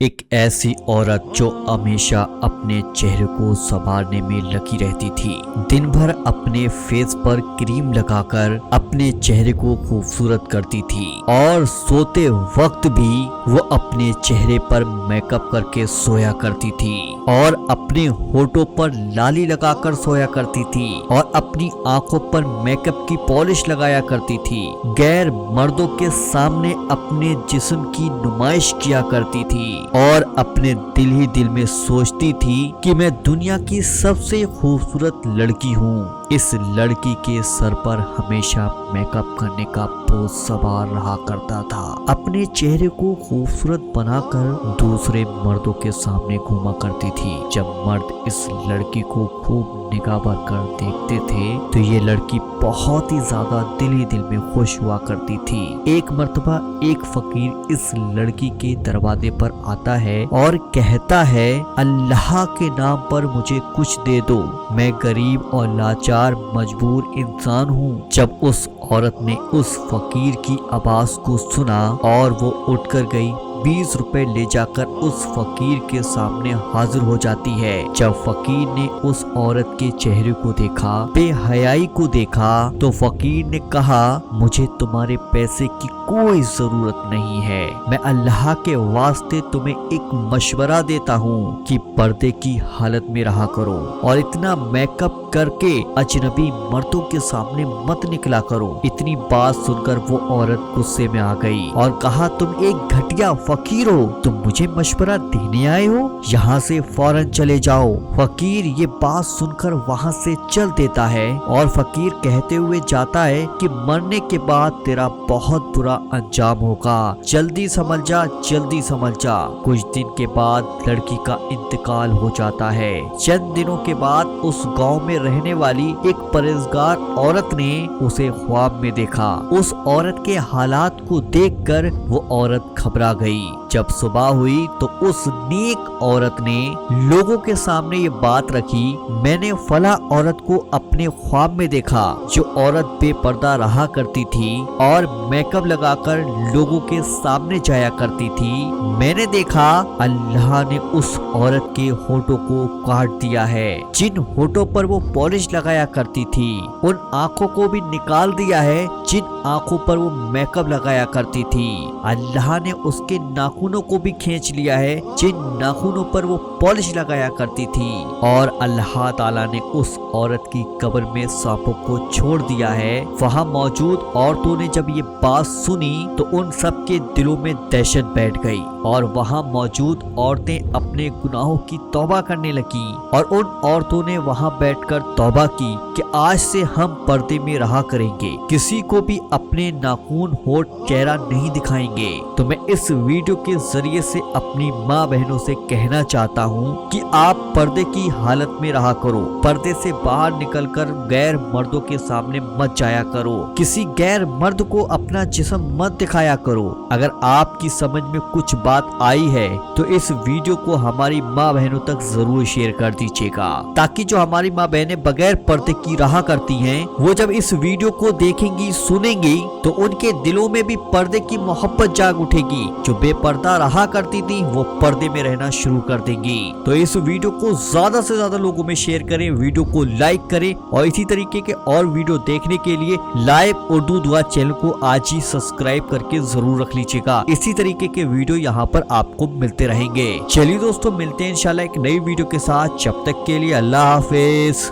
ایک ایسی عورت جو ہمیشہ اپنے چہرے کو سنوارنے میں لگی رہتی تھی، دن بھر اپنے فیس پر کریم لگا کر اپنے چہرے کو خوبصورت کرتی تھی اور سوتے وقت بھی وہ اپنے چہرے پر میک اپ کر کے سویا کرتی تھی اور اپنے ہونٹوں پر لالی لگا کر سویا کرتی تھی اور اپنی آنکھوں پر میک اپ کی پالش لگایا کرتی تھی، غیر مردوں کے سامنے اپنے جسم کی نمائش کیا کرتی تھی اور اپنے دل ہی دل میں سوچتی تھی کہ میں دنیا کی سب سے خوبصورت لڑکی ہوں۔ اس لڑکی کے سر پر ہمیشہ میک اپ کرنے کا بوجھ سوار رہا کرتا تھا، اپنے چہرے کو خوبصورت بنا کر دوسرے مردوں کے سامنے گھوما کرتی تھی۔ جب مرد اس لڑکی کو خوب نگاہ بھر کر دیکھتے تھے تو یہ لڑکی بہت ہی زیادہ دل ہی دل میں خوش ہوا کرتی تھی۔ ایک مرتبہ ایک فقیر اس لڑکی کے دروازے پر آتا ہے اور کہتا ہے، اللہ کے نام پر مجھے کچھ دے دو، میں غریب اور لاچار مجبور انسان ہوں۔ جب اس عورت نے اس فقیر کی آواز کو سنا اور وہ اٹھ کر گئی، 20 روپے لے جا کر اس فقیر کے سامنے حاضر ہو جاتی ہے۔ جب فقیر نے اس عورت کے چہرے کو دیکھا، بے حیائی کو دیکھا، تو فقیر نے کہا، مجھے تمہارے پیسے کی کوئی ضرورت نہیں ہے، میں اللہ کے واسطے تمہیں ایک مشورہ دیتا ہوں کہ پردے کی حالت میں رہا کرو اور اتنا میک اپ کر کے اجنبی مردوں کے سامنے مت نکلا کرو۔ اتنی بات سن کر وہ عورت غصے میں آ گئی اور کہا، تم ایک گھٹیا فقیر ہو، تم مجھے مشورہ دینے آئے ہو، یہاں سے فوراً چلے جاؤ۔ فقیر یہ بات سن کر وہاں سے چل دیتا ہے اور فقیر کہتے ہوئے جاتا ہے کہ مرنے کے بعد تیرا بہت برا انجام ہوگا، جلدی سنبھل جا، جلدی سنبھل جا۔ کچھ دن کے بعد لڑکی کا انتقال ہو جاتا ہے۔ چند دنوں کے بعد اس گاؤں میں رہنے والی ایک پرہیزگار عورت نے اسے خواب میں دیکھا۔ اس عورت کے حالات کو دیکھ کر وہ عورت گھبرا گئی۔ جب صبح ہوئی تو اس نیک عورت نے لوگوں کے سامنے یہ بات رکھی، میں نے فلاں عورت کو اپنے خواب میں دیکھا جو عورت بے پردہ رہا کرتی تھی اور میک اپ لگا کر لوگوں کے سامنے جایا کرتی تھی۔ میں نے دیکھا اللہ نے اس عورت کے ہونٹوں کو کاٹ دیا ہے، جن ہونٹوں پر وہ پالش لگایا کرتی تھی ان آنکھوں کو بھی نکال دیا ہے جن آنکھوں پر وہ میک اپ لگایا کرتی تھی۔ اللہ نے اس کے ناخنوں کو بھی کھینچ لیا ہے جن ناخنوں پر وہ پالش لگایا کرتی تھی، اور اللہ تعالیٰ نے اس عورت کی قبر میں سانپوں کو چھوڑ دیا ہے۔ وہاں موجود عورتوں نے جب یہ بات سنی تو ان سب کے دلوں میں دہشت بیٹھ گئی اور وہاں موجود عورتیں اپنے گناہوں کی توبہ کرنے لگی اور ان عورتوں نے وہاں بیٹھ کر توبہ کی کہ آج سے ہم پردے میں رہا کریں گے، کسی کو بھی اپنے ناخن ہونٹ چہرہ نہیں دکھائیں گے۔ تو میں اس ویڈیو کے ذریعے سے اپنی ماں بہنوں سے کہنا چاہتا ہوں کہ آپ پردے کی حالت میں رہا کرو، پردے سے باہر نکل کر غیر مردوں کے سامنے مت جایا کرو، کسی غیر مرد کو اپنا جسم مت دکھایا کرو۔ اگر آپ کی سمجھ میں کچھ بات آئی ہے تو اس ویڈیو کو ہماری ماں بہنوں تک ضرور شیئر کر دیجیے گا، تاکہ جو ہماری ماں بہنیں بغیر پردے کی رہا کرتی ہیں وہ جب اس ویڈیو کو دیکھیں گی، سنیں گی تو ان کے دلوں میں بھی پردے کی محبت جاگ اٹھے گی۔ جو بے پردہ رہا کرتی تھی وہ پردے میں رہنا شروع کر دیں گی۔ تو اس ویڈیو کو زیادہ سے زیادہ لوگوں میں شیئر کریں، ویڈیو کو لائک کریں اور اسی طریقے کے اور ویڈیو دیکھنے کے لیے لائیو اردو دعا چینل کو آج ہی سبسکرائب کر کے ضرور رکھ لیجیے گا۔ اسی طریقے کے ویڈیو یہاں پر آپ کو ملتے رہیں گے۔ چلیے دوستوں، ملتے ہیں انشاءاللہ ایک نئی ویڈیو کے ساتھ، جب تک کے لیے اللہ حافظ۔